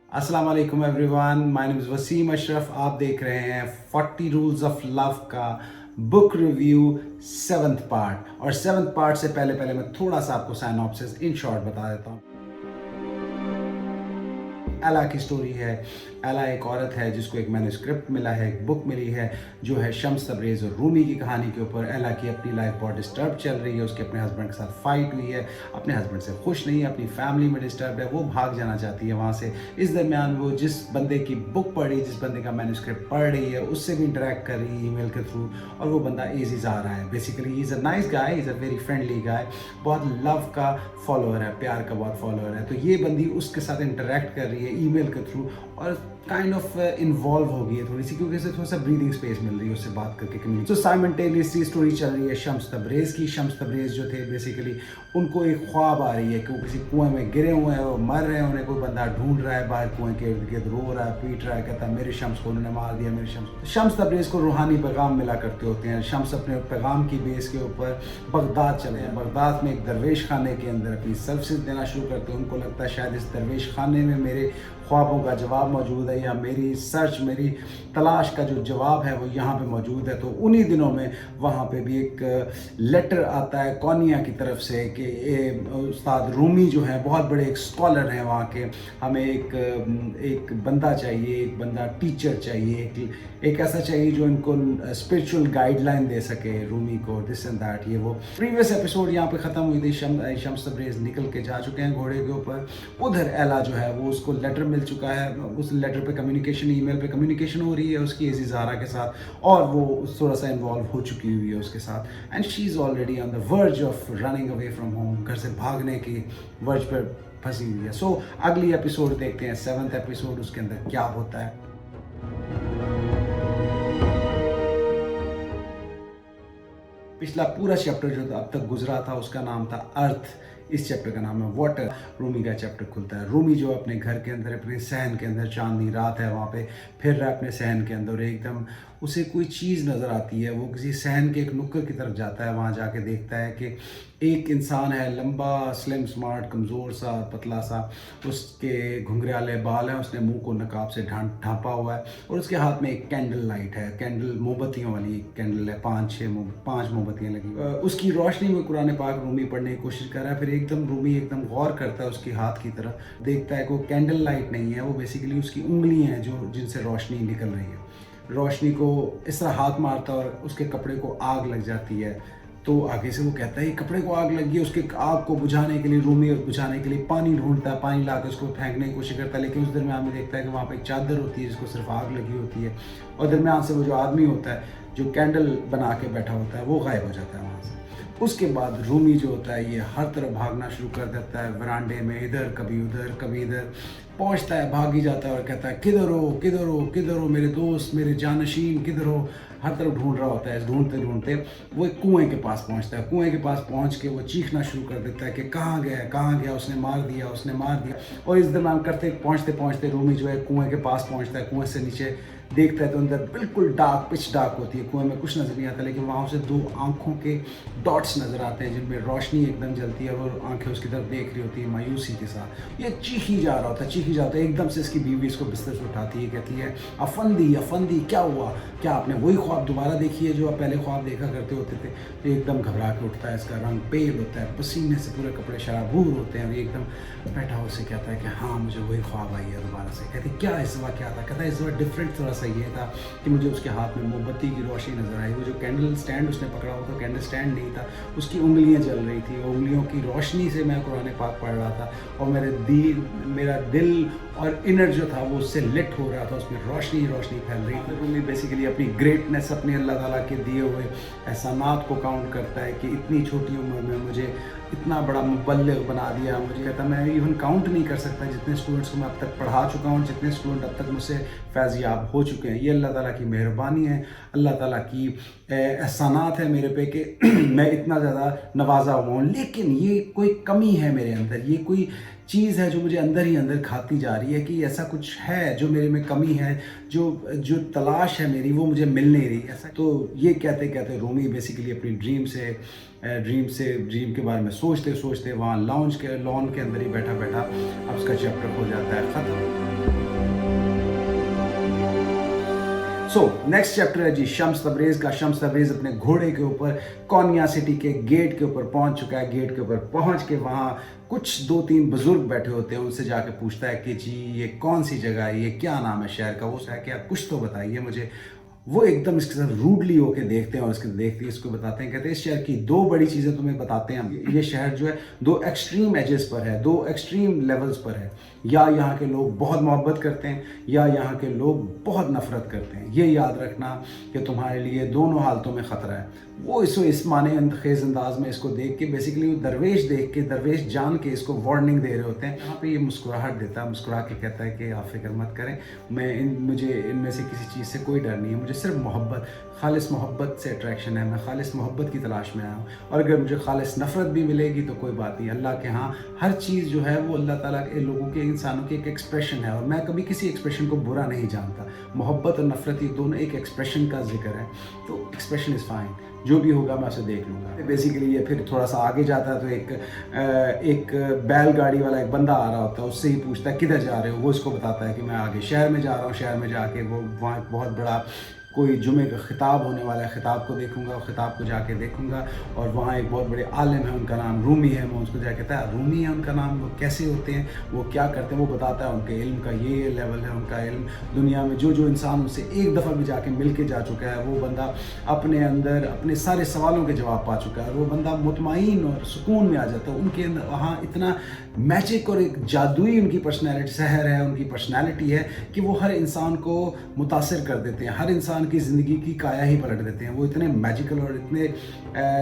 अस्सलाम वालेकुम everyone, my name is Wasim Ashraf. आप देख रहे हैं 40 रूल्स ऑफ लव का बुक रिव्यू 7th पार्ट। और 7th पार्ट से पहले पहले मैं थोड़ा सा आपको साइनॉप्सिस इन शॉर्ट बता देता हूँ। एला की स्टोरी है। एला एक औरत है जिसको एक मैन्युस्क्रिप्ट मिला है, एक बुक मिली है जो है शम्स तबरेज़ और रूमी की कहानी के ऊपर। एला की अपनी लाइफ बहुत डिस्टर्ब चल रही है, उसके अपने हस्बैंड के साथ फाइट हुई है, अपने हस्बैंड से खुश नहीं है, अपनी फैमिली में डिस्टर्ब है, वो भाग जाना चाहती है वहाँ से। इस दरमियान वो जिस बंदे की बुक पढ़ी, जिस बंदे का मैन्युस्क्रिप्ट पढ़ रही है, उससे भी इंटरेक्ट कर रही है ईमेल के थ्रू। और वो बंदा एज़िज़ आ रहा है। Basically he is a nice guy, is a very friendly guy, बहुत लव का फॉलोअर है, प्यार का बहुत फॉलोअर है। तो ये बंदी उसके साथ इंटरेक्ट कर रही है ईमेल के थ्रू और काइंड ऑफ इन्वॉल्व हो गई है थोड़ी सी, क्योंकि इसे थोड़ा सा ब्रीदिंग स्पेस मिल रही है उससे बात करके कम्युनिकेट। तो साइमल्टेनियसली स्टोरी चल रही है शम्स तबरेज़ की। शम्स तबरेज़ जो थे बेसिकली उनको एक ख्वाब आ रही है कि वो किसी कुएं में गिरे हुए हैं, वो मर रहे हैं, उन्हें कोई बंदा ढूंढ रहा है बाहर कुएं के इर्द गिर्द, रो रहा है, पीट रहा है, कहता है मेरे शम्स को उन्होंने मार दिया, मेरे शम्स को। शम्स तबरेज़ को रूहानी पैगाम मिला करते होते हैं। शम्स अपने पैगाम की बेस के ऊपर बगदाद चले हैं। बगदाद में एक दरवेश खाने के अंदर अपनी सर्विसेज देना शुरू करते हैं। उनको लगता है शायद इस दरवेश खाने में मेरे ख्वाबों का जवाब मौजूद है, या मेरी सर्च, मेरी तलाश का जो जवाब है वो यहाँ पे मौजूद है। तो उन्हीं दिनों में वहाँ पे भी एक लेटर आता है कौनिया की तरफ से कि उस्ताद रूमी जो है बहुत बड़े एक स्कॉलर हैं वहाँ के, हमें एक बंदा चाहिए, एक बंदा टीचर चाहिए, एक ऐसा चाहिए जो इनको स्पिरिचुअल गाइडलाइन दे सके रूमी को, दिस एंड दैट ये वो। प्रीवियस एपिसोड यहाँ पे ख़त्म हुई थी। शम्स तबरेज़ निकल के जा चुके हैं घोड़े के ऊपर। उधर एला जो है वो उसको लेटर मिल चुका है, उस लेटर पे कम्युनिकेशन, ईमेल पे कम्युनिकेशन हो रही है उसकी अज़ीज़ ज़ाहरा के साथ, और वो थोड़ा सा इन्वॉल्व हो चुकी हुई है उसके साथ। And she is already on the verge of running away from home, घर से भागने की वर्ज पर फंसी हुई है। सो अगली एपिसोड देखते हैं 7th एपिसोड, उसके अंदर क्या होता है। पिछला पूरा चैप्टर जो अब तक गुजरा था उसका नाम था अर्थ, इस चैप्टर का नाम है वाटर। रूमी का चैप्टर खुलता है। रूमी जो अपने घर के अंदर, अपने सहन के अंदर, चांदनी रात है वहाँ पे फिर रहा है अपने सहन के अंदर, एकदम उसे कोई चीज़ नज़र आती है। वो किसी सहन के एक नुक्कड़ की तरफ जाता है, वहाँ जाके देखता है कि एक इंसान है, लंबा, स्लिम, स्मार्ट, कमज़ोर सा, पतला सा, उसके घुंघराले बाल हैं, उसने मुंह को नकाब से ढांपा हुआ है, और उसके हाथ में एक कैंडल लाइट है, कैंडल मोमबत्तियों वाली एक कैंडल है, पांच मोमबत्तियाँ लगी। उसकी रोशनी में कुरान पाक रूमी पढ़ने की कोशिश कर रहा है। फिर एकदम रूमी एकदम गौर करता है उसके हाथ की तरफ, देखता है कि वो कैंडल लाइट नहीं है, वो बेसिकली उसकी उंगलियाँ हैं जो जिनसे रोशनी निकल रही है। रोशनी को इस तरह हाथ मारता है और उसके कपड़े को आग लग जाती है। तो आगे से वो कहता है ये कपड़े को आग लगी है। उसके आग को बुझाने के लिए रूमी बुझाने के लिए पानी ढूंढता है, पानी ला के उसको फेंकने की कोशिश करता है, लेकिन उस दरमियान में देखता है कि वहाँ पे एक चादर होती है जिसको सिर्फ आग लगी होती है, और दरमियान से वो जो आदमी होता है जो कैंडल बना के बैठा होता है वो गायब हो जाता है वहाँ से। उसके बाद रूमी जो होता है ये हर तरफ भागना शुरू कर देता है, वरांडे में इधर कभी उधर कभी इधर पहुंचता है, भाग ही जाता है और कहता है किधर हो, किधर हो, किधर हो मेरे दोस्त, मेरे जानशीन, किधर हो। हर तरफ ढूंढ रहा होता है। ढूंढते ढूंढते वो एक कुएं के पास पहुंचता है। कुएं के पास पहुंच के वो चीखना शुरू कर देता है कि कहाँ गया, कहाँ गया, उसने मार दिया, उसने मार दिया। और इस दरम्यान करते पहुंचते पहुंचते रूमी जो है कुएं के पास पहुंचता है। कुएं से नीचे देखता है तो अंदर बिल्कुल डार्क, पिच डार्क होती है, कुएं में कुछ नज़र नहीं आता, लेकिन वहाँ उसे दो आंखों के डॉट्स नज़र आते हैं जिनमें रोशनी एकदम जलती है, और वो आंखें उसकी तरफ देख रही होती है मायूसी के साथ। ये चीख ही जा रहा होता है, चीख ही जाता है। एकदम से इसकी बीवी इसको बिस्तर से उठाती है, कहती है अफंदी, अफंदी क्या हुआ, क्या आपने वही ख्वाब दोबारा देखी है जो आप पहले ख्वाब देखा करते होते थे। तो एकदम घबरा के उठता है, इसका रंग पेल होता है, पसीने से पूरे कपड़े शराबूर होते हैं, और एकदम बैठा हो से कहता है कि हाँ मुझे वही ख्वाब आई है दोबारा से। कहती क्या इस बार क्या था? कहता है इस बार डिफरेंट थोड़ा सा ये था कि मुझे उसके हाथ में मोमबत्ती की रोशनी नजर आई। वो जो कैंडल स्टैंड उसने पकड़ा हुआ था, कैंडल स्टैंड नहीं था, उसकी उंगलियां जल रही थी। उंगलियों की रोशनी से मैं कुरान पाक पढ़ रहा था, और मेरा दिल और इनर जो था वो उससे लिट हो रहा था, उसमें रोशनी रोशनी फैल रही थी। रूमी बेसिकली अपनी ग्रेटनेस, अपने अल्लाह ताला के दिए हुए एहसानात को काउंट करता है कि इतनी छोटी उम्र में मुझे इतना बड़ा मुबल्लिग बना दिया। मुझे कहता मैं इवन काउंट नहीं कर सकता जितने स्टूडेंट्स को मैं अब तक पढ़ा चुका हूँ, जितने स्टूडेंट अब तक मुझसे फैज़याब हो चुके हैं। ये अल्लाह ताला की मेहरबानी है, अल्लाह ताला की एहसानात है मेरे पे कि मैं इतना ज़्यादा नवाजा हुआ हूँ। लेकिन ये कोई कमी है मेरे अंदर, ये कोई चीज़ है जो मुझे अंदर ही अंदर खाती जा रही है कि ऐसा कुछ है जो मेरे में कमी है, जो तलाश है मेरी वो मुझे मिल नहीं रही ऐसा। तो ये कहते कहते रूमी बेसिकली अपनी ड्रीम के बारे में सोचते सोचते वहाँ लॉन के अंदर ही बैठा बैठा अब उसका चैप्टर हो जाता है ख़त्म। नेक्स्ट चैप्टर है जी शम्स तबरेज़ का। शम्स तबरेज़ अपने घोड़े के ऊपर कोन्या सिटी के गेट के ऊपर पहुंच चुका है। गेट के ऊपर पहुंच के वहाँ कुछ 2-3 बुजुर्ग बैठे होते हैं, उनसे जाके पूछता है कि जी ये कौन सी जगह है, ये क्या नाम है शहर का। वो है कि आप कुछ तो बताइए मुझे। वो एकदम इसके साथ रूडली होके देखते हैं और इसको बताते हैं, कहते हैं इस शहर की 2 बड़ी चीज़ें तुम्हें बताते हैं हम। ये शहर जो है 2 एक्सट्रीम एजेस पर है, 2 एक्सट्रीम लेवल्स पर है। या यहाँ के लोग बहुत मोहब्बत करते हैं या यहाँ के लोग बहुत नफरत करते हैं। ये याद रखना कि तुम्हारे लिए दोनों हालतों में ख़तरा है। वो इस माने खेज़ अंदाज में इसको देख के बेसिकली वो दरवेश जान के इसको वार्निंग दे रहे होते हैं। यहाँ पे ये मुस्कुराहट देता है, मुस्कुरा के कहता है कि आप फिक्र मत करें, मुझे इनमें से किसी चीज़ से कोई डर नहीं है, मुझे सिर्फ मोहब्बत, खालिस मोहब्बत से अट्रैक्शन है, मैं खालिस मोहब्बत की तलाश में आया हूँ। और अगर मुझे खालिस नफ़रत भी मिलेगी तो कोई बात नहीं, अल्लाह के यहाँ हर चीज़ जो है वो अल्लाह ताला के लोगों के, इंसानों के एक एक्सप्रेशन है और मैं कभी किसी एक्सप्रेशन को बुरा नहीं जानता। मोहब्बत और नफ़रत ये दोनों एक एक्सप्रेशन का जिक्र है, तो एक्सप्रेशन इज़ फाइन, जो भी होगा मैं उसे देख लूँगा। बेसिकली ये फिर थोड़ा सा आगे जाता है तो एक बैलगाड़ी वाला एक बंदा आ रहा होता है, उससे ही पूछता है किधर जा रहे हो। वो इसको बताता है कि मैं आगे शहर में जा रहा हूँ, शहर में जाके वो वहाँ एक बहुत बड़ा कोई जुमे का खिताब होने वाला है, खिताब को देखूंगा और ख़िताब को जाके देखूंगा। और वहाँ एक बहुत बड़े आलिम है, उनका नाम रूमी है। मैं उसको जाके कहता है रूमी है उनका नाम, वो कैसे होते हैं, वो क्या करते हैं, वो बताता है उनके इल्म का ये लेवल है। उनका इल्म दुनिया में जो इंसान उनसे एक दफ़ा भी जाके मिल के जा चुका है, वो बंदा अपने अंदर अपने सारे सवालों के जवाब पा चुका है और वो बंदा मुतमईन और सुकून में आ जाता है। उनके अंदर वहाँ इतना मैजिक और एक जादुई उनकी पर्सनैलिटी सहर है, उनकी पर्सनैलिटी है कि वो हर इंसान को मुतासिर कर देते हैं, हर इंसान की ज़िंदगी की काया ही पलट देते हैं। वो इतने मैजिकल और इतने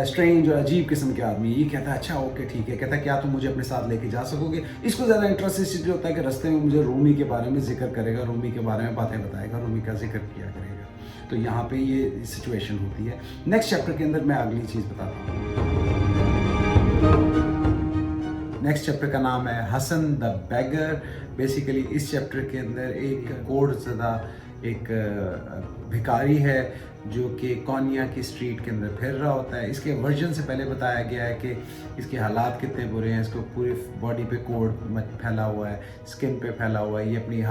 स्ट्रेंज और अजीब किस्म के आदमी। ये कहता है अच्छा ओके ठीक है, कहता है क्या तुम मुझे अपने साथ लेके जा सकोगे। इसको ज़्यादा इंटरेस्ट इसलिए होता है कि रास्ते में मुझे रूमी के बारे में जिक्र करेगा, रूमी के बारे में बातें बताएगा, रूमी का जिक्र किया करेगा। तो यहाँ पे ये सिचुएशन होती है। नेक्स्ट चैप्टर के अंदर मैं अगली चीज़ बताता हूँ। नेक्स्ट चैप्टर का नाम है हसन द बैगर। बेसिकली इस चैप्टर के अंदर एक कोढ़-ज़दा एक भिखारी है जो कि कोन्या की स्ट्रीट के अंदर फिर रहा होता है। इसके वर्जन से पहले बताया गया है कि इसके हालात कितने बुरे हैं। इसको पूरी बॉडी पे कोढ़ फैला हुआ है, स्किन पे फैला हुआ है। ये अपनी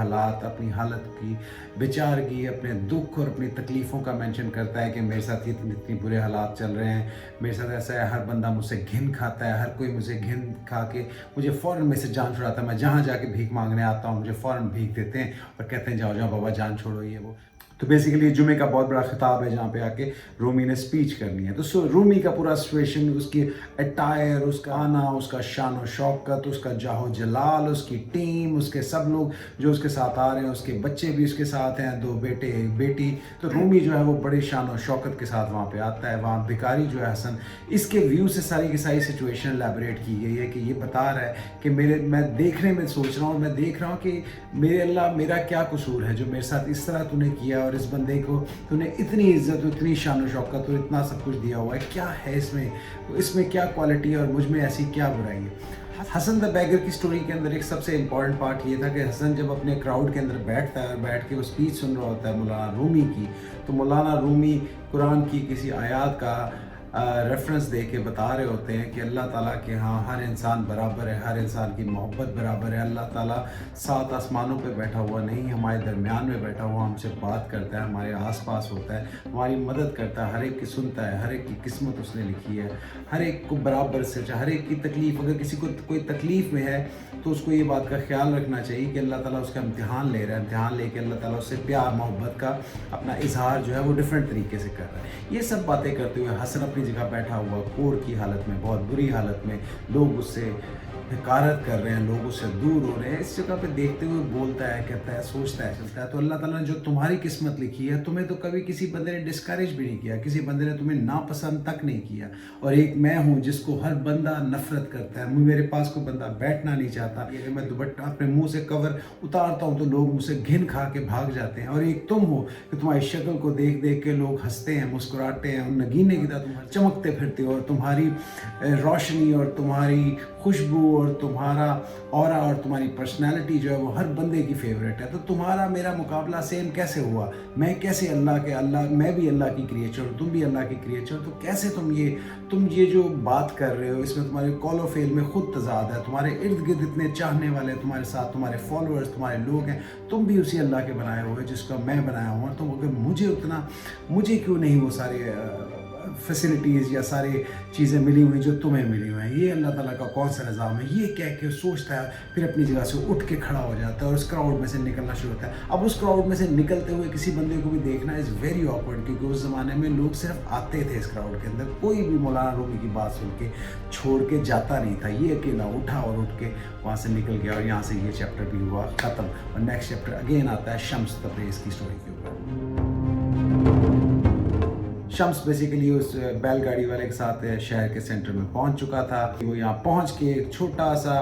हालत की बेचारगी, अपने दुख और अपनी तकलीफ़ों का मेंशन करता है कि मेरे साथ इतनी बुरे हालात चल रहे हैं, मेरे साथ ऐसा है, हर बंदा मुझसे घिन खाता है, हर कोई मुझे घिन खा के मुझे फ़ौरन में से जान छुड़ाता है। मैं जहाँ जाके भीख मांगने आता हूँ मुझे फ़ौरन भीख देते हैं और कहते हैं जाओ जाओ बाबा जान छोड़ो ये वो। तो बेसिकली जुमे का बहुत बड़ा खिताब है जहाँ पे आके रूमी ने स्पीच करनी है। तो रूमी का पूरा सिचुएशन, उसकी अटायर, उसका आना, उसका शान और शौकत, उसका जाहो जलाल, उसकी टीम, उसके सब लोग जो उसके साथ आ रहे हैं, उसके बच्चे भी उसके साथ हैं, 2 बेटे 1 बेटी। तो रूमी जो है वो बड़े शान और शौकत के साथ वहाँ पे आता है। वहाँ भिखारी जो है हसन, इसके व्यू से सारी की सारी सिचुएशन एलैबोरेट की गई है कि ये बता रहा है कि मैं देखने में सोच रहा हूँ, मैं देख रहा हूँ कि मेरे अल्लाह मेरा क्या कसूर है जो मेरे साथ इस तरह तूने किया और इस बंदे को तूने इतनी इज्जत, इतनी शान और शौकत और इतना सब कुछ दिया हुआ है, क्या है इसमें क्या क्वालिटी है और मुझ में ऐसी क्या बुराई है। हसन द बैगर की स्टोरी के अंदर एक सबसे इम्पॉर्टेंट पार्ट ये था कि हसन जब अपने क्राउड के अंदर बैठता है और बैठ के वो स्पीच सुन रहा होता है मौलाना रूमी की, तो मौलाना रूमी कुरान की किसी आयत का रेफरेंस दे के बता रहे होते हैं कि अल्लाह ताला के यहाँ हर इंसान बराबर है, हर इंसान की मोहब्बत बराबर है। अल्लाह ताला 7 आसमानों पे बैठा हुआ नहीं, हमारे दरमियान में बैठा हुआ हमसे बात करता है, हमारे आसपास होता है, हमारी मदद करता है, हर एक की सुनता है, हर एक की किस्मत उसने लिखी है, हर एक को बराबर से, हर एक की तकलीफ़, अगर किसी को कोई तकलीफ़ में है तो उसको ये बात का ख्याल रखना चाहिए कि अल्लाह ताला उसका इम्तिहान ले रहा है, इम्तिहान लेके अल्लाह ताला उससे प्यार मोहब्बत का अपना इजहार जो है वो डिफरेंट तरीके से कर रहा है। ये सब बातें करते हुए हसन अपनी जगह बैठा हुआ कोढ़ की हालत में, बहुत बुरी हालत में, लोग उससे हकारत कर रहे हैं, लोग उससे दूर हो रहे हैं, इस जगह पे देखते हुए बोलता है, कहता है, सोचता है, चलता है। तो अल्लाह ताला ने जो तुम्हारी किस्मत लिखी है, तुम्हें तो कभी किसी बंदे ने डिस्करेज भी नहीं किया, किसी बंदे ने तुम्हें नापसंद तक नहीं किया। और एक मैं हूँ जिसको हर बंदा नफरत करता है, मेरे पास कोई बंदा बैठना नहीं चाहता। अगर मैं दुपट्टा अपने मुँह से कवर उतारता हूँ तो लोग मुझसे घिन खा के भाग जाते हैं। और एक तुम हो कि तुम्हारी शक्ल को देख देख के लोग हंसते हैं, मुस्कुराते हैं, नगीने की तरह तुम चमकते फिरते हो और तुम्हारी रोशनी और तुम्हारी खुशबू और और तुम्हारा ऑरा और तुम्हारी पर्सनालिटी जो है वो हर बंदे की फेवरेट है। तो तुम्हारा मेरा मुकाबला सेम कैसे हुआ? मैं कैसे अल्लाह मैं भी अल्लाह की क्रिएचर हूँ, तुम भी अल्लाह की क्रिएचर, तो कैसे तुम ये जो बात कर रहे हो इसमें तुम्हारे कॉल ऑफ फेल में खुद तजाद है। तुम्हारे इर्द गिर्द इतने चाहने वाले तुम्हारे साथ, तुम्हारे फॉलोअर्स, तुम्हारे लोग हैं, तुम भी उसी अल्लाह के बनाए हुए जिसका मैं बनाया हुआ। तो अगर मुझे क्यों नहीं वो सारे फैसिलिटीज़ या सारी चीज़ें मिली हुई जो तुम्हें मिली हुई हैं? ये अल्लाह ताला का कौन सा निज़ाम है? ये कह के सोचता है, फिर अपनी जगह से उठ के खड़ा हो जाता है और उस क्राउड में से निकलना शुरू होता है। अब उस क्राउड में से निकलते हुए किसी बंदे को भी देखना इज़ वेरी ऑकवर्ड, क्योंकि उस ज़माने में लोग सिर्फ आते थे इस क्राउड के अंदर, कोई भी मौलाना रूमी की बात सुन के छोड़ के जाता नहीं था। ये अकेला उठा और उठ के वहाँ से निकल गया, और यहाँ से ये चैप्टर भी हुआ ख़त्म। और नेक्स्ट चैप्टर अगेन आता है शम्स तब्रेज़ की स्टोरी के ऊपर। शम्स बेसिकली उस बैलगाड़ी वाले के साथ शहर के सेंटर में पहुंच चुका था। वो यहाँ पहुंच के एक छोटा सा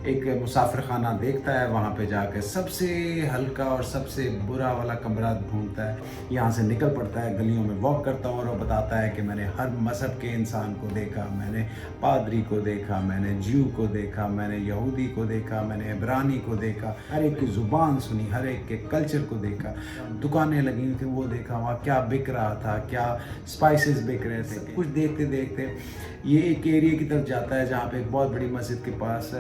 एक मुसाफिर खाना देखता है, वहाँ पे जाकर सबसे हल्का और सबसे बुरा वाला कमरा ढूंढता है। यहाँ से निकल पड़ता है, गलियों में वॉक करता है और वो बताता है कि मैंने हर मज़हब के इंसान को देखा, मैंने पादरी को देखा, मैंने ज्यू को देखा, मैंने यहूदी को देखा, मैंने इब्रानी को देखा, हर एक की ज़ुबान सुनी, हर एक के कल्चर को देखा, दुकानें लगी हुई थी वो देखा, वहाँ क्या बिक रहा था, क्या स्पाइसेस बिक रहे थे। कुछ देखते देखते ये एक एरिया की तरफ जाता है जहाँ पे एक बहुत बड़ी मस्जिद के पास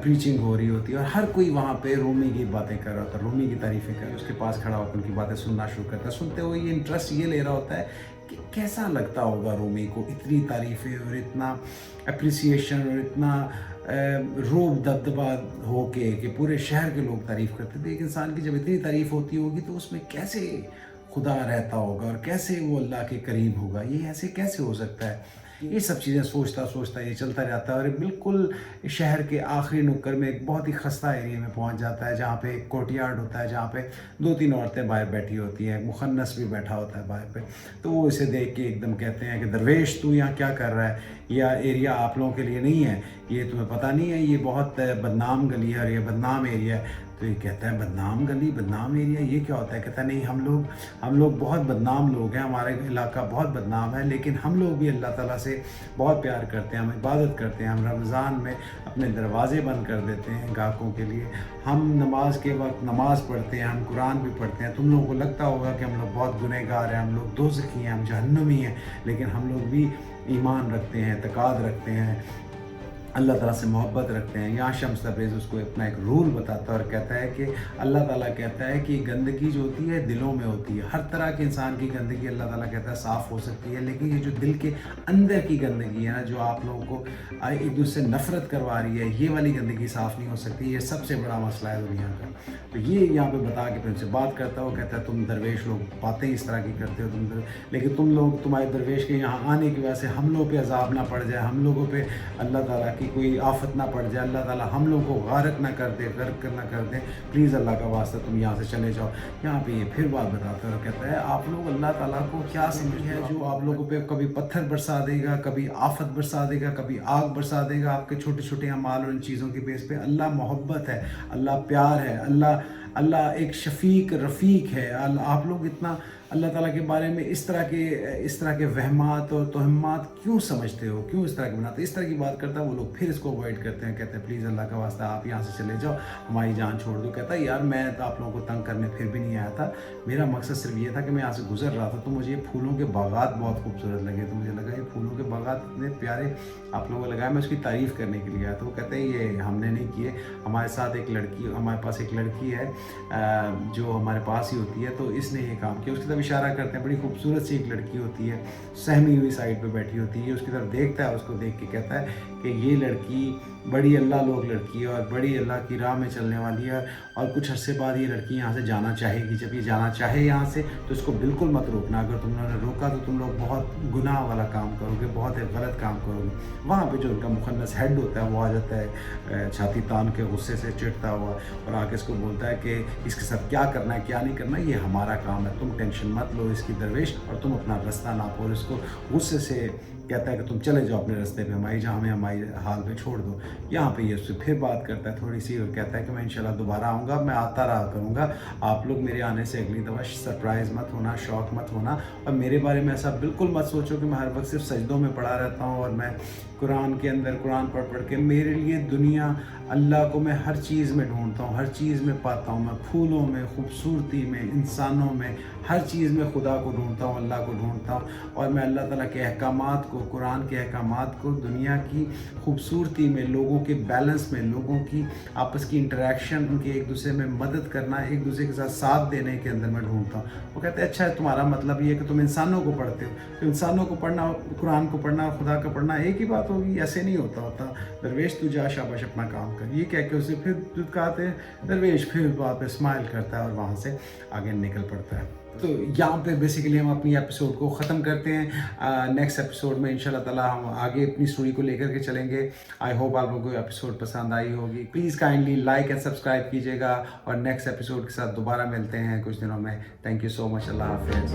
प्रीचिंग हो रही होती है और हर कोई वहाँ पे रूमी की बातें कर रहा होता है, रूमी की तारीफ़ें कर, उसके पास खड़ा होकर उनकी बातें सुनना शुरू करता है। सुनते हुए ये इंटरेस्ट ये ले रहा होता है कि कैसा लगता होगा रूमी को इतनी तारीफ़ें और इतना अप्रिसिएशन और इतना रोब दबदबा हो के कि पूरे शहर के लोग तारीफ़ करते थे। एक इंसान की जब इतनी तारीफ़ होती होगी तो उसमें कैसे खुदा रहता होगा और कैसे वो अल्लाह के करीब होगा, ये ऐसे कैसे हो सकता है? ये सब चीज़ें सोचता सोचता ये चलता जाता है और बिल्कुल शहर के आखिरी नुक्कर में एक बहुत ही खस्ता एरिया में पहुंच जाता है जहाँ पे एक कोर्टयार्ड होता है, जहाँ पे 2-3 औरतें बाहर बैठी होती हैं, मुखन्नस भी बैठा होता है बाहर पे। तो वो इसे देख के एकदम कहते हैं कि दरवेश तू यहाँ क्या कर रहा है? यह एरिया आप लोगों के लिए नहीं है, ये तुम्हें पता नहीं है, ये बहुत बदनाम गली है और ये बदनाम एरिया है। तो ये कहता है बदनाम गली, बदनाम एरिया, ये क्या होता है? कहता है नहीं, हम लोग बहुत बदनाम लोग हैं, हमारा इलाका बहुत बदनाम है, लेकिन हम लोग भी अल्लाह ताला से बहुत प्यार करते हैं, हम इबादत करते हैं, हम रमज़ान में अपने दरवाज़े बंद कर देते हैं ग्राहकों के लिए, हम नमाज के वक्त नमाज़ पढ़ते हैं, हम कुरान भी पढ़ते हैं। तुम लोगों को लगता होगा कि हम लोग बहुत गुनहगार हैं, हम लोग दोज़खी हैं, हम जहन्नमी हैं, लेकिन हम लोग भी ईमान रखते हैं, तकाद रखते हैं, अल्लाह ताला से मोहब्बत रखते हैं। यहाँ शम्स तब्रेज़ उसको अपना एक रूल बताता है और कहता है कि अल्लाह ताला कहता है कि गंदगी जो होती है दिलों में होती है। हर तरह के इंसान की गंदगी अल्लाह ताला कहता है साफ़ हो सकती है, लेकिन ये जो दिल के अंदर की गंदगी है ना, जो आप लोगों को एक दूसरे से नफ़रत करवा रही है, ये वाली गंदगी साफ़ नहीं हो सकती। ये सबसे बड़ा मसला है दुनिया का। तो ये यहाँ पर बता के फिर उनसे बात करता हो, कहता है तुम दरवेश लोग बातें इस तरह की करते हो, लेकिन तुम लोग, तुम्हारे दरवेश के यहाँ आने की वजह से हम लोगों पर अज़ाब ना पड़ जाए, हम लोगों पर अल्लाह ताला की कोई आफत ना पड़ जाए, अल्लाह ताला हम लोगों को गारक ना कर दे, गर्क ना कर दे, प्लीज़ अल्लाह का वास्ता तुम यहाँ से चले जाओ। यहाँ पे ये फिर बात बताता है और कहता है आप लोग अल्लाह ताला को क्या समझ है जो आप लोगों पे कभी पत्थर बरसा देगा, कभी आफत बरसा देगा, कभी आग बरसा देगा आपके छोटे छोटे अमाल और इन चीज़ों की बेस पे। अल्लाह मोहब्बत है, अल्लाह प्यार है, अल्लाह एक शफीक रफ़ीक है। आप लोग इतना अल्लाह ताला के बारे में इस तरह के वहमात और तोहमात क्यों समझते हो, क्यों इस तरह के बनाते? इस तरह की बात करता है वो लोग, फिर इसको अवॉइड करते हैं, कहते हैं प्लीज़ अल्लाह का वास्ता आप यहाँ से चले जाओ, हमारी जान छोड़ दो। कहता है यार मैं तो आप लोगों को तंग करने फिर भी नहीं आया था, मेरा मकसद सिर्फ ये था कि मैं यहाँ से गुजर रहा था तो मुझे ये फूलों के बागात बहुत खूबसूरत लगे, तो मुझे लगा ये फूलों के बागात इतने प्यारे आप लोगों को लगाए, मैं उसकी तारीफ़ करने के लिए आया। तो वो कहते हैं ये हमने नहीं किए, हमारे साथ एक लड़की, हमारे पास एक लड़की है जो हमारे पास ही होती है, तो इसने ये काम किया। उसकी तरफ इशारा करते हैं, बड़ी खूबसूरत सी एक लड़की होती है, सहमी हुई साइड पे बैठी होती है, उसकी तरफ देखता है, उसको देख के कहता है कि ये लड़की बड़ी अल्लाह लोग लड़की है और बड़ी अल्लाह की राह में चलने वाली है, और कुछ अरसे बाद ये लड़की यहाँ से जाना चाहेगी। जब ये जाना चाहे यहाँ से तो इसको बिल्कुल मत रोकना, अगर तुम लोगों ने रोका तो तुम लोग बहुत गुनाह वाला काम करोगे, बहुत एक गलत काम करोगे। वहाँ पे जो उनका मुखन्नस हेड होता है वो आ जाता है छाती तान के गुस्से से चिढ़ता हुआ और आके इसको बोलता है कि इसके साथ क्या करना है क्या नहीं करना ये हमारा काम है, तुम टेंशन मत लो इसकी दरवेश, और तुम अपना रास्ता नापो। और इसको गुस्से से कहता है कि तुम चले जाओ अपने रास्ते पे, हमारी जहाँ हमें हमारी हाल पे छोड़ दो। यहाँ पे ये उससे फिर बात करता है थोड़ी सी और कहता है कि मैं इंशाल्लाह दोबारा आऊँगा, मैं आता रहा करूँगा, आप लोग मेरे आने से अगली दफ़ा सरप्राइज़ मत होना, शौक मत होना, और मेरे बारे में ऐसा बिल्कुल मत सोचो कि मैं हर वक्त सिर्फ सजदों में पड़ा रहता हूँ और मैं कुरान के अंदर कुरान पढ़ के मेरे लिए दुनिया अल्लाह को मैं हर चीज़ में ढूंढता हूँ, हर चीज़ में पाता हूँ। मैं फूलों में, खूबसूरती में, इंसानों में, हर चीज़ में खुदा को ढूंढता हूँ, अल्लाह को ढूंढता हूँ। और मैं अल्लाह ताला के अहकामात को, कुरान के अहकामात को दुनिया की खूबसूरती में, लोगों के बैलेंस में, लोगों की आपस की इंटरेक्शन, उनके एक दूसरे में मदद करना, एक दूसरे के साथ देने के अंदर मैं ढूंढता हूँ। वो कहते हैं अच्छा तुम्हारा मतलब ये है कि तुम इंसानों को पढ़ते हो, तो इंसानों को पढ़ना, कुरान को पढ़ना, खुदा का पढ़ना एक ही बात होगी? ऐसे नहीं होता। दरवेश तू जा, शाबाश अपना काम कर, ये कह के उसे फिर कहते हैं दरवेश फिर वहाँ पे स्माइल करता है और वहाँ से आगे निकल पड़ता है। तो यहाँ पे बेसिकली हम अपनी एपिसोड को ख़त्म करते हैं। नेक्स्ट एपिसोड में इंशाल्लाह ताला हम आगे अपनी स्टोरी को लेकर के चलेंगे। आई होप आप लोगों को एपिसोड पसंद आई होगी। Please kindly like and subscribe कीजिएगा और नेक्स्ट एपिसोड के साथ दोबारा मिलते हैं कुछ दिनों में। Thank you so much. Allah हाफिज़।